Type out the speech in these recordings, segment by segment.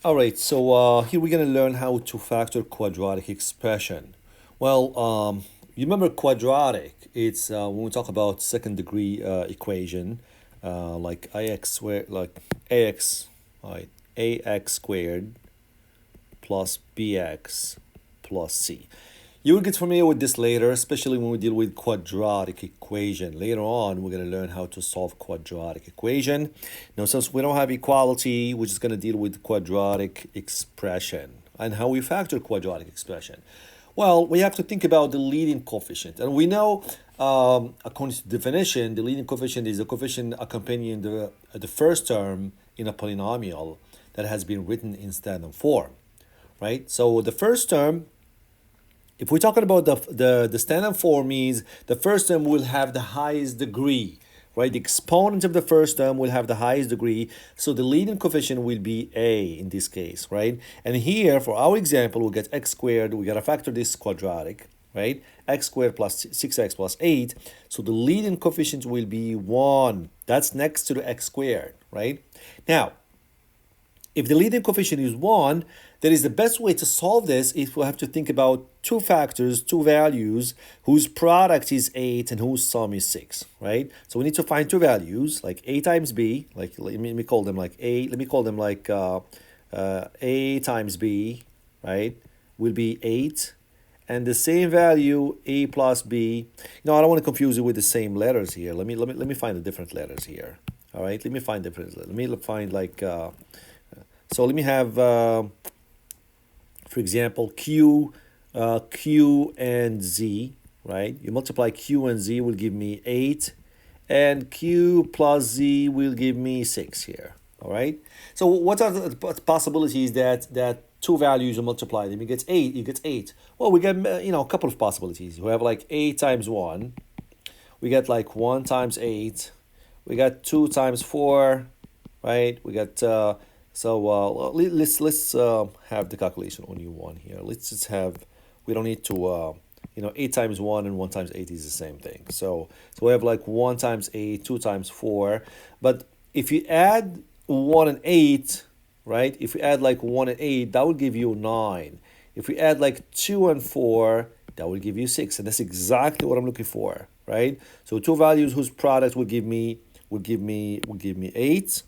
All right, so here we're going to learn how to factor quadratic expression. Well, you remember quadratic? It's when we talk about second degree equation, like ax squared, like ax, right, ax squared plus bx plus c. You will get familiar with this later, especially when we deal with quadratic equation. Later on, we're going to learn how to solve quadratic equation. Now, since we don't have equality, we're just going to deal with quadratic expression and how we factor quadratic expression. Well, we have to think about the leading coefficient. And we know, according to definition, the leading coefficient is the coefficient accompanying the first term in a polynomial that has been written in standard form, right? So the first term, if we're talking about the standard form, means the first term will have the highest degree, right? The exponent of the first term will have the highest degree, so the leading coefficient will be a in this case, right? And here, for our example, we'll get x squared. We gotta factor this quadratic, right? X squared plus 6x plus 8, so the leading coefficient will be 1. That's next to the x squared, right? Now, if the leading coefficient is 1, that is the best way to solve this if we have to think about two factors, two values, whose product is 8 and whose sum is 6, right? So we need to find two values, like a times b, like let me call them like a, let me call them like a times b, right, will be 8. And the same value, a plus b. No, I don't want to confuse you with the same letters here. Let me find the different letters here. All right, let me find different. Let me find like so let me have, for example, Q and Z, right? You multiply Q and Z will give me 8, and Q plus Z will give me 6 here, all right? So what are the possibilities that two values are multiplied and you get 8, you get 8? Well, we get, a couple of possibilities. We have like 8 times 1. We get like 1 times 8. We got 2 times 4, right? We got let's have the calculation on U1 here. Let's just have, we don't need to 8 times 1 and 1 times 8 is the same thing. So we have like 1 times 8, 2 times 4. But if you add 1 and 8, right? If we add like 1 and 8, that will give you 9. If we add like 2 and 4, that will give you 6. And that's exactly what I'm looking for, right? So two values whose product will give me 8,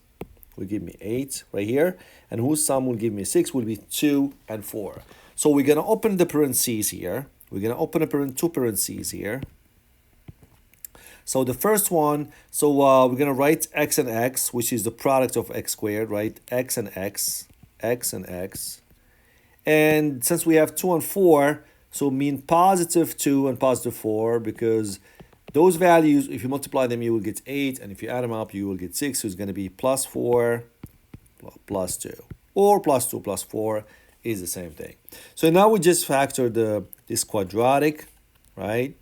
will give me 8 right here, and whose sum will give me 6 will be 2 and 4. So we're going to open the parentheses here. We're going to open two parentheses here. So the first one, so we're going to write x and x, which is the product of x squared, right? X and x, x and x. And since we have 2 and 4, so mean positive 2 and positive 4, because those values, if you multiply them, you will get 8, and if you add them up, you will get 6. So it's going to be plus 4 plus 2, or plus 2 plus 4 is the same thing. So now we just factor this quadratic, right,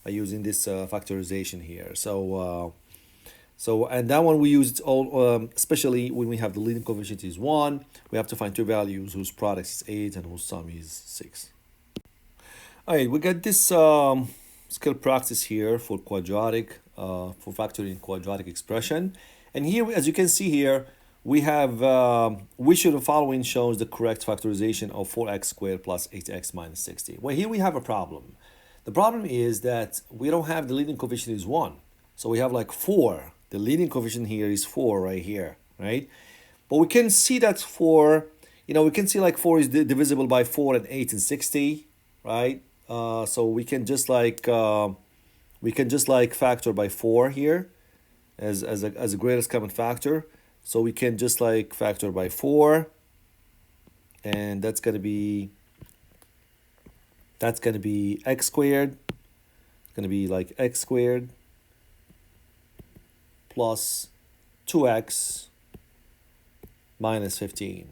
by using this factorization here. And that one we use it all, especially when we have the leading coefficient is 1. We have to find two values whose product is 8 and whose sum is 6. All right, we got this skill practice here for quadratic, for factoring quadratic expression. And here, as you can see here, we have, which of the following shows the correct factorization of 4x squared plus 8x minus 60? Well, here we have a problem. The problem is that we don't have the leading coefficient is 1. So we have like 4. The leading coefficient here is 4 right here, right? But we can see that 4, we can see like 4 is divisible by 4 and 8 and 60, right? So we can just like factor by 4 here as a greatest common factor. So we can just like factor by 4, and that's gonna be x squared. It's gonna be like x squared plus 2x minus 15,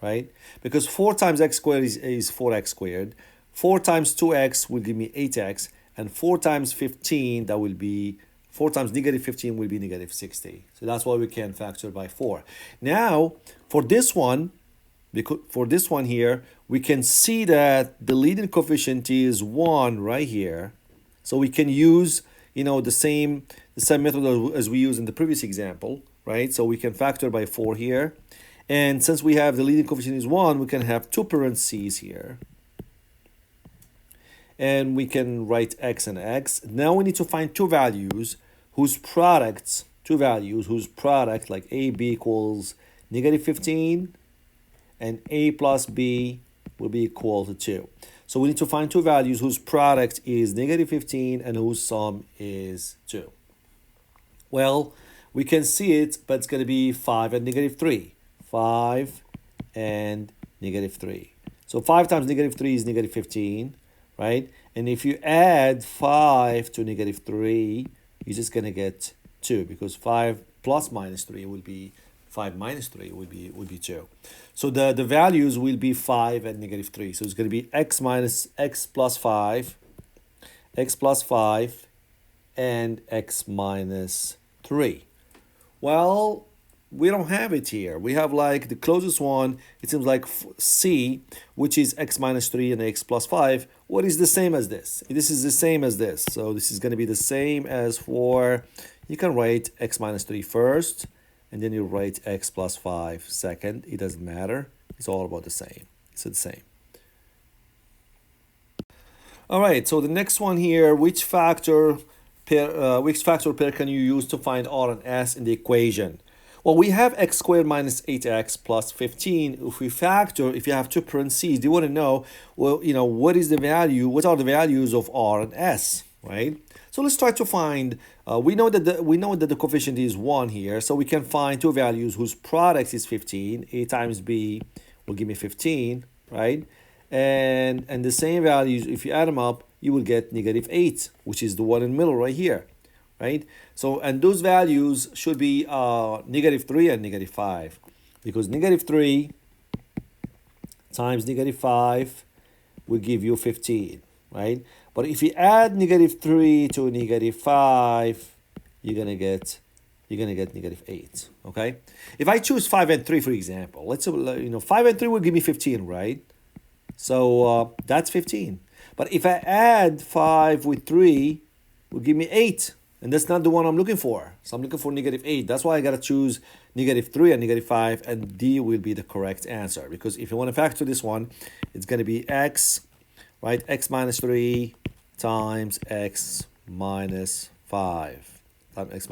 right? Because 4 times x squared is 4x squared. 4 times 2x will give me 8x, and 4 times 15, that will be 4 times negative 15 will be negative 60. So that's why we can factor by 4. Now, for this one here, we can see that the leading coefficient is 1 right here. So we can use, the same method as we used in the previous example, right? So we can factor by 4 here. And since we have the leading coefficient is 1, we can have two parentheses here. And we can write x and x. Now we need to find two values whose products, like AB equals negative 15 and A plus B will be equal to 2. So we need to find two values whose product is negative 15 and whose sum is 2. Well, we can see it, but it's going to be 5 and negative 3. 5 and negative 3. So 5 times negative 3 is negative 15, right? And if you add 5 to negative 3, you're just going to get 2, because 5 plus minus 3 will be 5 minus 3 would be 2. So the values will be 5 and negative 3. So it's going to be x minus x plus 5, and x minus 3. Well, we don't have it here. We have like the closest one, it seems like C, which is x minus 3 and x plus 5. What is the same as this? This is the same as this. So this is going to be the same as for, you can write x minus 3 first, and then you write x plus 5 second. It doesn't matter. It's all about the same. It's the same. All right, so the next one here, which factor pair can you use to find R and S in the equation? Well, we have x squared minus 8x plus 15. If you have two parentheses, you want to know, well, what are the values of R and S, right? So let's try to find, we know that the coefficient is 1 here, so we can find two values whose product is 15. A times B will give me 15, right? And the same values, if you add them up, you will get negative 8, which is the one in the middle right here, right? So, and those values should be negative 3 and negative 5, because negative 3 times negative 5 will give you 15, right? But if you add negative 3 to negative 5, you're gonna get negative 8, okay? If I choose 5 and 3, for example, let's 5 and 3 will give me 15, right? So that's 15. But if I add 5 with 3, will give me 8. And that's not the one I'm looking for. So I'm looking for negative 8. That's why I got to choose negative 3 and negative 5. And D will be the correct answer. Because if you want to factor this one, it's going to be x, right? X minus 3 times x minus 5. Times x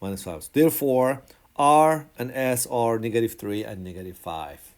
minus 5. Therefore, R and S are negative 3 and negative 5.